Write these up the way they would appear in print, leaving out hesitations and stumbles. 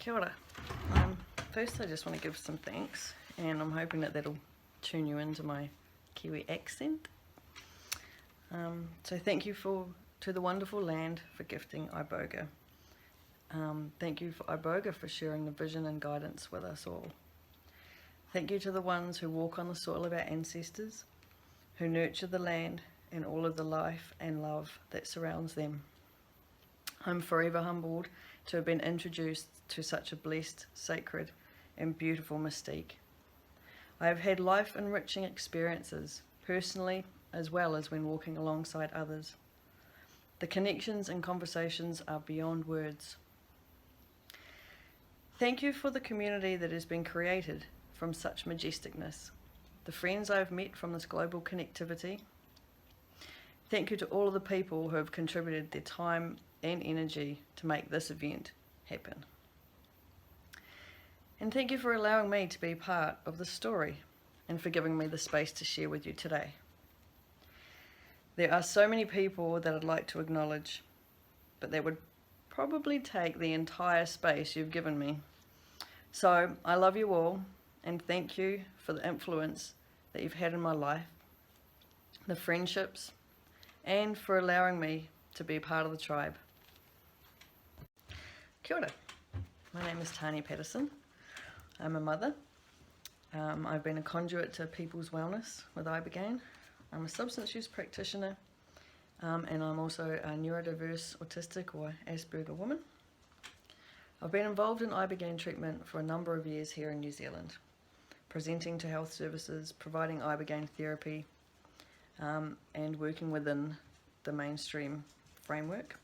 Kia ora. First I just want to give some thanks, and I'm hoping that that'll tune you into my Kiwi accent. So thank you to the wonderful land for gifting Iboga. Thank you for Iboga for sharing the vision and guidance with us all. Thank you to the ones who walk on the soil of our ancestors, who nurture the land and all of the life and love that surrounds them. I'm forever humbled to have been introduced to such a blessed, sacred and beautiful mystique. I have had life-enriching experiences, personally as well as when walking alongside others. The connections and conversations are beyond words. Thank you for the community that has been created from such majesticness, the friends I have met from this global connectivity. Thank you to all of the people who have contributed their time and energy to make this event happen. And thank you for allowing me to be part of the story and for giving me the space to share with you today. There are so many people that I'd like to acknowledge, but that would probably take the entire space you've given me. So I love you all and thank you for the influence that you've had in my life, the friendships, and for allowing me to be a part of the tribe. Kia ora. My name is Tanea Paterson. I'm a mother. I've been a conduit to people's wellness with Ibogaine. I'm a substance use practitioner, and I'm also a neurodiverse autistic or Asperger woman. I've been involved in Ibogaine treatment for a number of years here in New Zealand, presenting to health services, providing Ibogaine therapy, and working within the mainstream framework.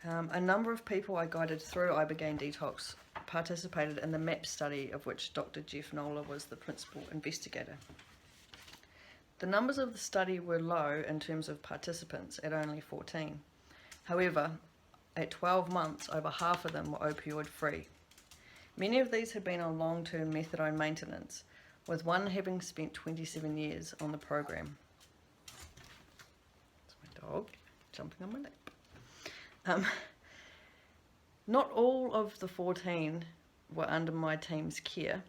A number of people I guided through Ibogaine detox participated in the MAP study, of which Dr. Jeff Nola was the principal investigator. The numbers of the study were low in terms of participants at only 14. However, at 12 months, over half of them were opioid free. Many of these had been on long-term methadone maintenance, with one having spent 27 years on the program. It's my dog jumping on my lap. Not all of the 14 were under my team's care.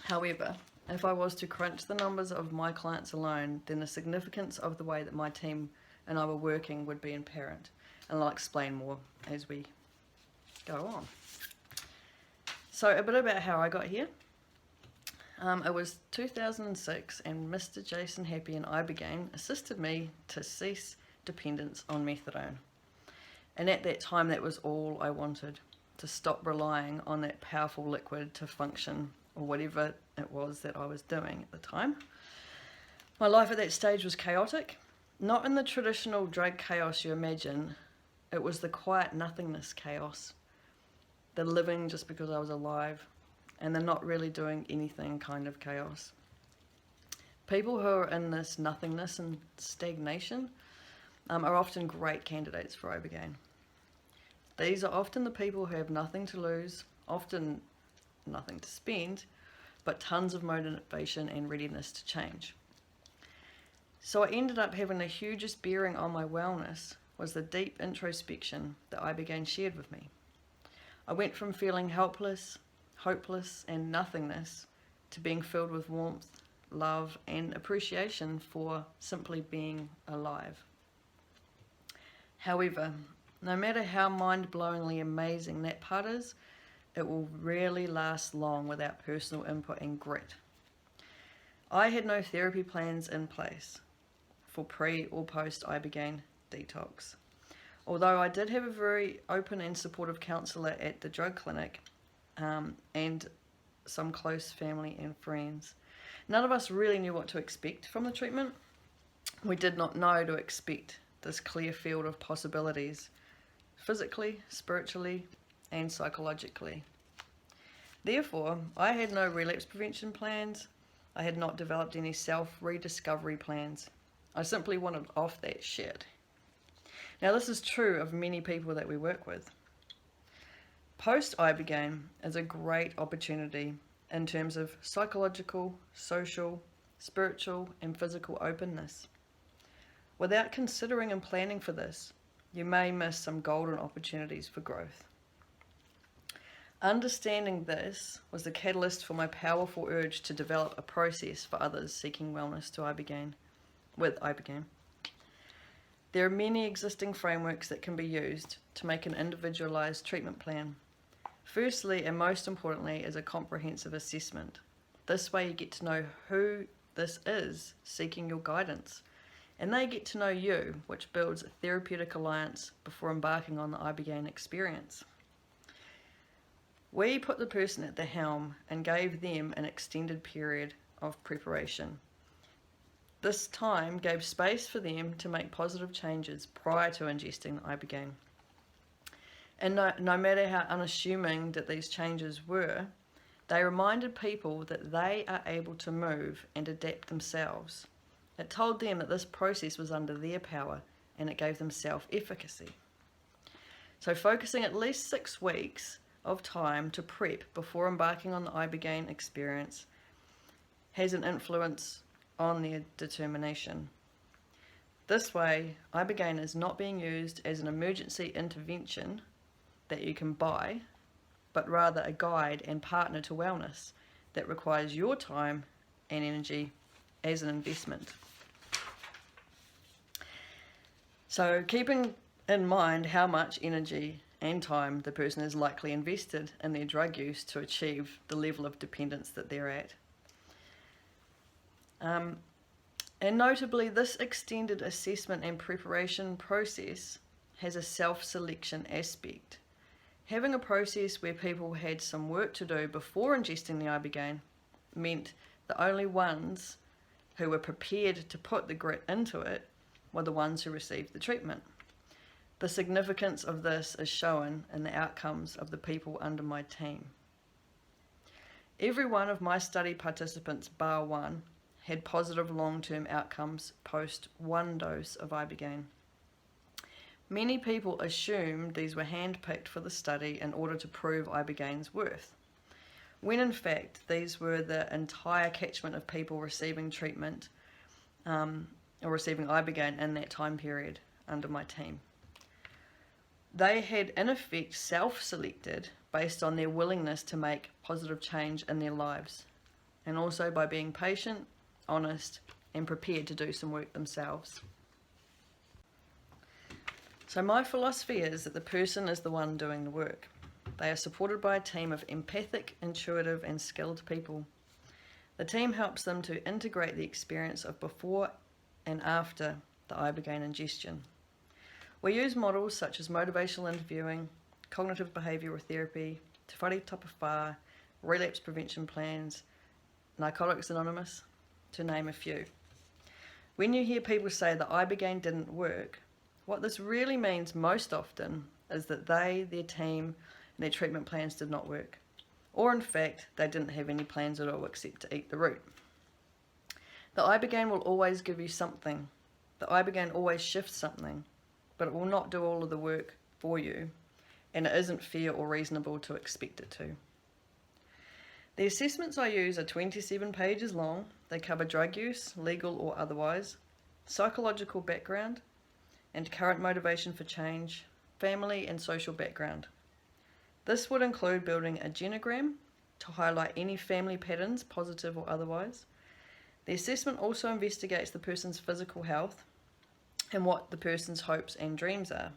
However, if I was to crunch the numbers of my clients alone, then the significance of the way that my team and I were working would be apparent, and I'll explain more as we go on. So a bit about how I got here. It was 2006 and Mr. Jason Happy and Ibogaine assisted me to cease dependence on methadone. And at that time, that was all I wanted, to stop relying on that powerful liquid to function, or whatever it was that I was doing at the time. My life at that stage was chaotic, not in the traditional drug chaos you imagine. It was the quiet nothingness chaos, the living just because I was alive, and the not really doing anything kind of chaos. People who are in this nothingness and stagnation are often great candidates for Ibogaine. These are often the people who have nothing to lose, often nothing to spend, but tons of motivation and readiness to change. So I ended up having the hugest bearing on my wellness was the deep introspection that Ibogaine shared with me. I went from feeling helpless, hopeless, and nothingness to being filled with warmth, love, and appreciation for simply being alive. However, no matter how mind-blowingly amazing that part is, it will rarely last long without personal input and grit. I had no therapy plans in place for pre or post Ibogaine detox. Although I did have a very open and supportive counsellor at the drug clinic, and some close family and friends. None of us really knew what to expect from the treatment. We did not know to expect this clear field of possibilities, physically, spiritually, and psychologically. Therefore, I had no relapse prevention plans. I had not developed any self-rediscovery plans. I simply wanted off that shit. Now, this is true of many people that we work with. Post-Ibogaine is a great opportunity in terms of psychological, social, spiritual, and physical openness. Without considering and planning for this, you may miss some golden opportunities for growth. Understanding this was the catalyst for my powerful urge to develop a process for others seeking wellness with Ibogaine. There are many existing frameworks that can be used to make an individualized treatment plan. Firstly, and most importantly, is a comprehensive assessment. This way you get to know who this is seeking your guidance, and they get to know you, which builds a therapeutic alliance before embarking on the Ibogaine experience. We put the person at the helm and gave them an extended period of preparation. This time gave space for them to make positive changes prior to ingesting the Ibogaine. And no matter how unassuming that these changes were, they reminded people that they are able to move and adapt themselves. It told them that this process was under their power, and it gave them self-efficacy. So focusing at least 6 weeks of time to prep before embarking on the Ibogaine experience has an influence on their determination. This way, Ibogaine is not being used as an emergency intervention that you can buy, but rather a guide and partner to wellness that requires your time and energy as an investment. So keeping in mind how much energy and time the person is likely invested in their drug use to achieve the level of dependence that they're at. And notably, this extended assessment and preparation process has a self-selection aspect. Having a process where people had some work to do before ingesting the Ibogaine meant the only ones who were prepared to put the grit into it were the ones who received the treatment. The significance of this is shown in the outcomes of the people under my team. Every one of my study participants, bar one, had positive long-term outcomes post 1 dose of Ibogaine. Many people assumed these were handpicked for the study in order to prove Ibogaine's worth, when in fact these were the entire catchment of people receiving treatment or receiving Ibogaine in that time period under my team. They had in effect self-selected based on their willingness to make positive change in their lives, and also by being patient, honest, and prepared to do some work themselves. So my philosophy is that the person is the one doing the work. They are supported by a team of empathic, intuitive, and skilled people. The team helps them to integrate the experience of before and after the Ibogaine ingestion. We use models such as motivational interviewing, cognitive behavioural therapy, Te Whare Tapawhā, relapse prevention plans, Narcotics Anonymous, to name a few. When you hear people say that Ibogaine didn't work, what this really means most often is that they, their team, and their treatment plans did not work. Or in fact, they didn't have any plans at all except to eat the root. The Ibogaine will always give you something. The Ibogaine always shifts something, but it will not do all of the work for you, and it isn't fair or reasonable to expect it to. The assessments I use are 27 pages long. They cover drug use, legal or otherwise, psychological background, and current motivation for change, family and social background. This would include building a genogram to highlight any family patterns, positive or otherwise. The assessment also investigates the person's physical health and what the person's hopes and dreams are.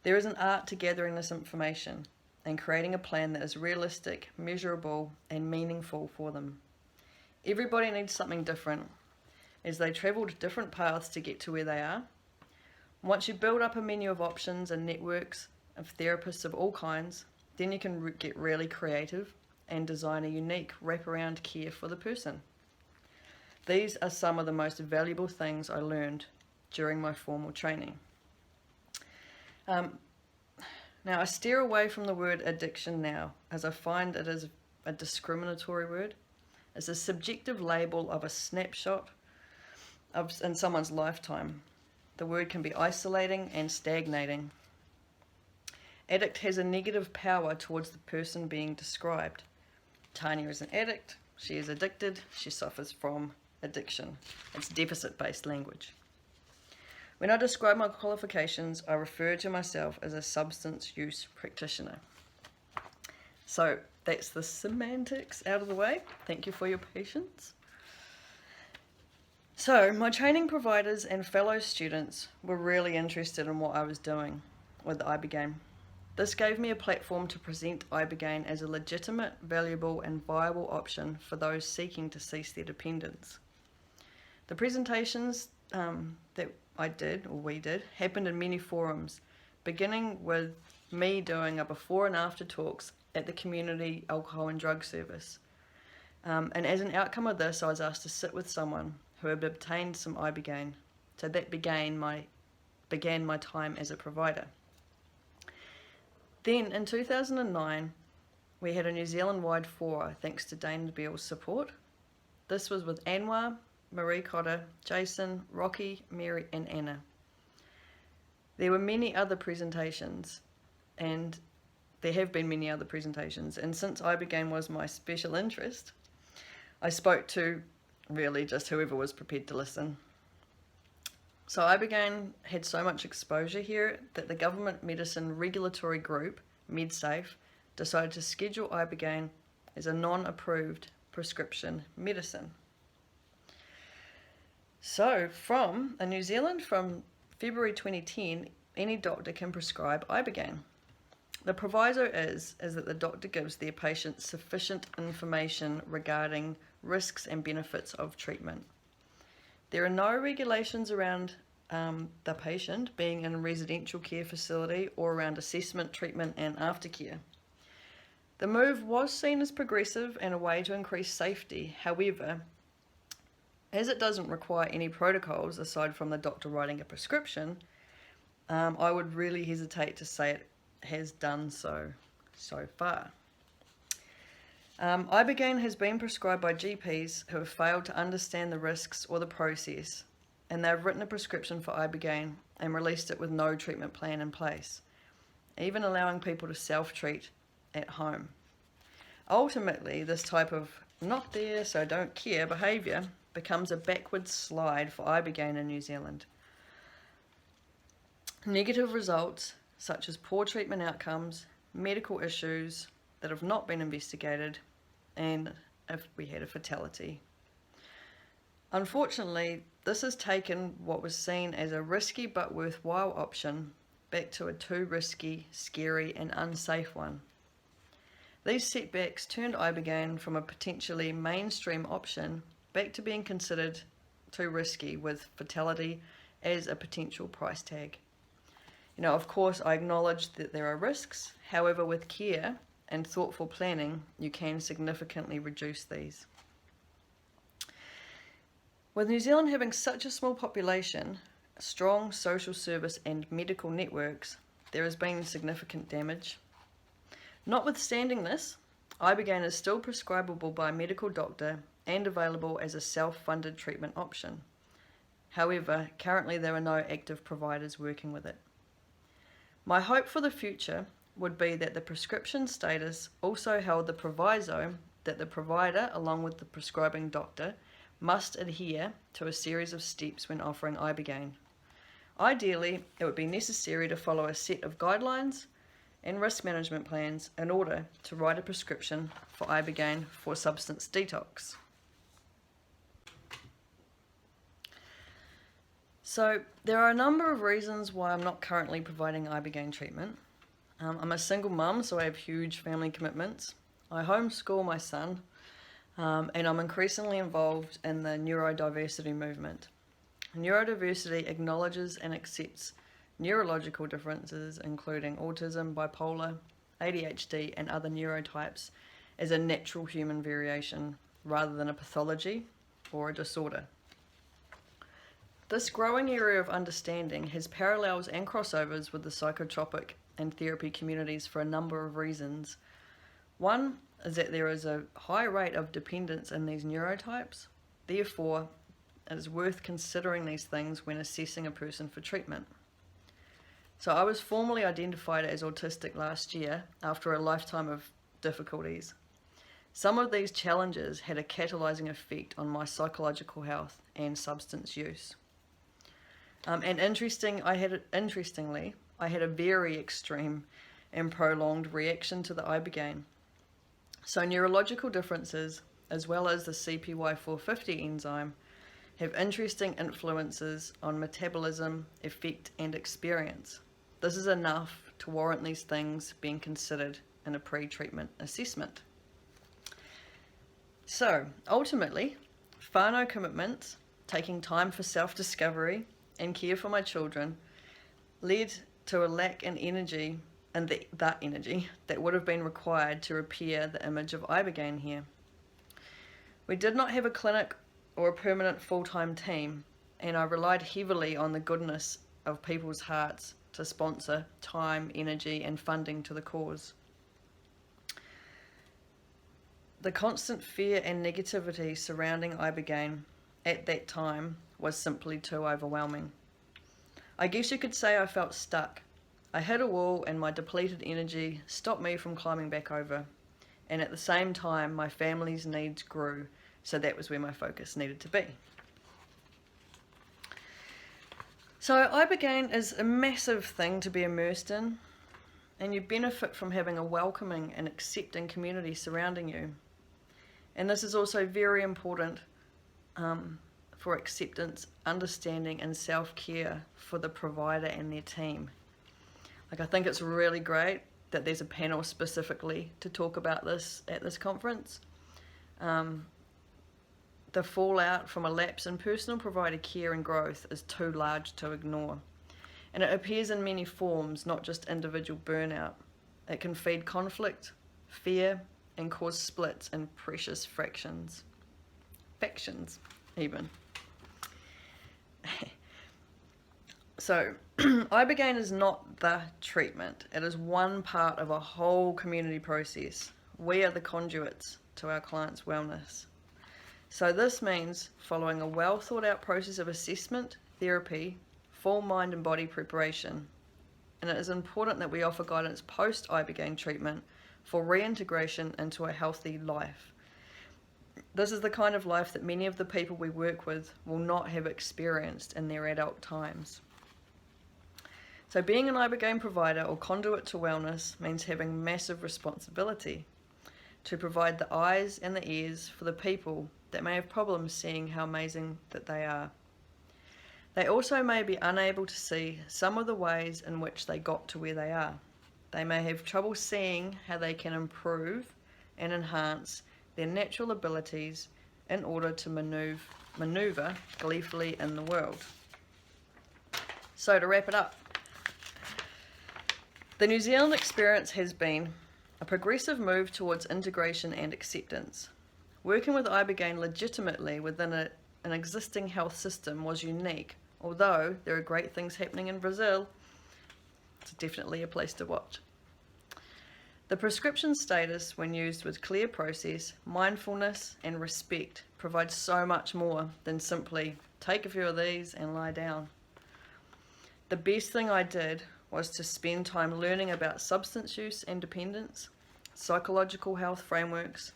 There is an art to gathering this information and creating a plan that is realistic, measurable, and meaningful for them. Everybody needs something different, as they travelled different paths to get to where they are. Once you build up a menu of options and networks of therapists of all kinds, then you can get really creative and design a unique wraparound care for the person. These are some of the most valuable things I learned during my formal training. Now, I steer away from the word addiction now, as I find it is a discriminatory word. It's a subjective label of a snapshot in someone's lifetime. The word can be isolating and stagnating. Addict has a negative power towards the person being described. Tanea is an addict, she is addicted, she suffers from addiction. It's deficit-based language. When I describe my qualifications, I refer to myself as a substance use practitioner. So that's the semantics out of the way. Thank you for your patience. So my training providers and fellow students were really interested in what I was doing with Ibogaine. This gave me a platform to present Ibogaine as a legitimate, valuable and viable option for those seeking to cease their dependence. The presentations that we did, happened in many forums, beginning with me doing a before and after talks at the Community Alcohol and Drug Service. And as an outcome of this, I was asked to sit with someone who had obtained some Ibogaine. So that began my time as a provider. Then in 2009, we had a New Zealand-wide fora thanks to Dane Beale's support. This was with Anwar, Marie Cotter, Jason, Rocky, Mary and Anna. There were many other presentations, and there have been many other presentations, and since Ibogaine was my special interest, I spoke to really just whoever was prepared to listen. So Ibogaine had so much exposure here that the government medicine regulatory group, MedSafe, decided to schedule Ibogaine as a non-approved prescription medicine. So in New Zealand, from February 2010, any doctor can prescribe Ibogaine. The proviso is that the doctor gives their patient sufficient information regarding risks and benefits of treatment. There are no regulations around the patient being in a residential care facility or around assessment, treatment and aftercare. The move was seen as progressive and a way to increase safety. However, as it doesn't require any protocols aside from the doctor writing a prescription, I would really hesitate to say it has done so far. Ibogaine has been prescribed by GPs who have failed to understand the risks or the process, and they've written a prescription for Ibogaine and released it with no treatment plan in place, even allowing people to self-treat at home. Ultimately, this type of not there so don't care behaviour becomes a backward slide for Ibogaine in New Zealand. Negative results such as poor treatment outcomes, medical issues that have not been investigated, and if we had a fatality. Unfortunately, this has taken what was seen as a risky but worthwhile option back to a too risky, scary and unsafe one. These setbacks turned Ibogaine from a potentially mainstream option back to being considered too risky, with fatality as a potential price tag. Of course, I acknowledge that there are risks. However, with care and thoughtful planning, you can significantly reduce these. With New Zealand having such a small population, strong social service and medical networks, there has been significant damage. Notwithstanding this, Ibogaine is still prescribable by a medical doctor and available as a self-funded treatment option. However, currently there are no active providers working with it. My hope for the future would be that the prescription status also held the proviso that the provider, along with the prescribing doctor, must adhere to a series of steps when offering Ibogaine. Ideally, it would be necessary to follow a set of guidelines and risk management plans in order to write a prescription for Ibogaine for substance detox. So there are a number of reasons why I'm not currently providing Ibogaine treatment. I'm a single mum, so I have huge family commitments. I homeschool my son, and I'm increasingly involved in the neurodiversity movement. Neurodiversity acknowledges and accepts neurological differences, including autism, bipolar, ADHD, and other neurotypes, as a natural human variation rather than a pathology or a disorder. This growing area of understanding has parallels and crossovers with the psychotropic and therapy communities for a number of reasons. One is that there is a high rate of dependence in these neurotypes. Therefore, it is worth considering these things when assessing a person for treatment. So I was formally identified as autistic last year after a lifetime of difficulties. Some of these challenges had a catalyzing effect on my psychological health and substance use. Interestingly, I had a very extreme and prolonged reaction to the Ibogaine. So neurological differences, as well as the CPY450 enzyme, have interesting influences on metabolism, effect, and experience. This is enough to warrant these things being considered in a pre-treatment assessment. So, ultimately, whānau commitments, taking time for self-discovery and care for my children, led to a lack in energy and that energy that would have been required to repair the image of Ibogaine here. We did not have a clinic or a permanent full-time team, and I relied heavily on the goodness of people's hearts to sponsor time, energy, and funding to the cause. The constant fear and negativity surrounding Ibogaine at that time was simply too overwhelming. I guess you could say I felt stuck. I hit a wall and my depleted energy stopped me from climbing back over. And at the same time, my family's needs grew, so that was where my focus needed to be. So Ibogaine is a massive thing to be immersed in, and you benefit from having a welcoming and accepting community surrounding you. And this is also very important for acceptance, understanding, and self-care for the provider and their team. Like, I think it's really great that there's a panel specifically to talk about this at this conference. The fallout from a lapse in personal provider care and growth is too large to ignore. And it appears in many forms, not just individual burnout. It can feed conflict, fear, and cause splits in precious factions even. So, Ibogaine is not the treatment. It is one part of a whole community process. We are the conduits to our clients' wellness. So this means following a well thought out process of assessment, therapy, full mind and body preparation. And it is important that we offer guidance post Ibogaine treatment for reintegration into a healthy life. This is the kind of life that many of the people we work with will not have experienced in their adult times. So being an Ibogaine provider or conduit to wellness means having massive responsibility to provide the eyes and the ears for the people that may have problems seeing how amazing that they are. They also may be unable to see some of the ways in which they got to where they are. They may have trouble seeing how they can improve and enhance their natural abilities in order to maneuver gleefully in the world. So to wrap it up, the New Zealand experience has been a progressive move towards integration and acceptance. Working with Ibogaine legitimately within an existing health system was unique. Although there are great things happening in Brazil, it's definitely a place to watch. The prescription status, when used with clear process, mindfulness, and respect, provides so much more than simply take a few of these and lie down. The best thing I did was to spend time learning about substance use and dependence, psychological health frameworks,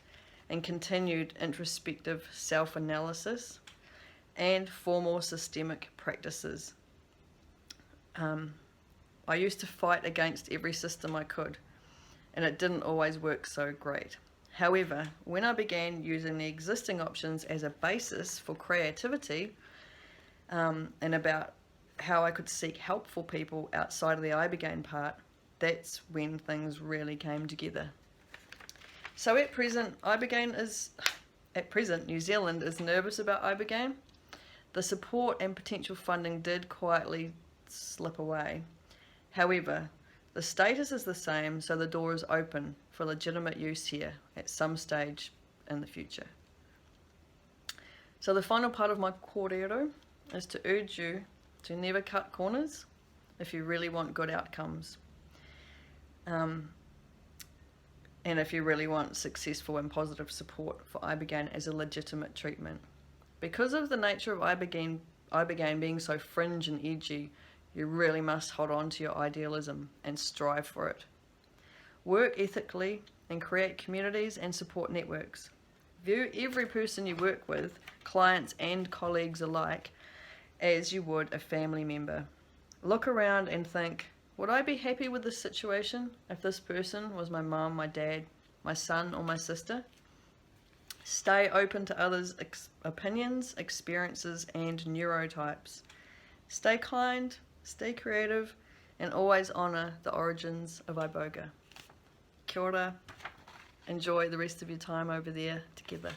and continued introspective self-analysis, and formal systemic practices. I used to fight against every system I could, and it didn't always work so great. However, when I began using the existing options as a basis for creativity, and about how I could seek help for people outside of the Ibogaine part, that's when things really came together. So at present, New Zealand is nervous about Ibogaine. The support and potential funding did quietly slip away. However, the status is the same, so the door is open for legitimate use here at some stage in the future. So the final part of my kōrero is to urge you to never cut corners if you really want good outcomes. And if you really want successful and positive support for Ibogaine as a legitimate treatment. Because of the nature of Ibogaine being so fringe and edgy, you really must hold on to your idealism and strive for it. Work ethically and create communities and support networks. View every person you work with, clients and colleagues alike, as you would a family member. Look around and think, would I be happy with this situation if this person was my mum, my dad, my son, or my sister. Stay open to others' opinions, experiences, and neurotypes. Stay kind, stay creative, and always honour the origins of Iboga. Kia ora. Enjoy the rest of your time over there together.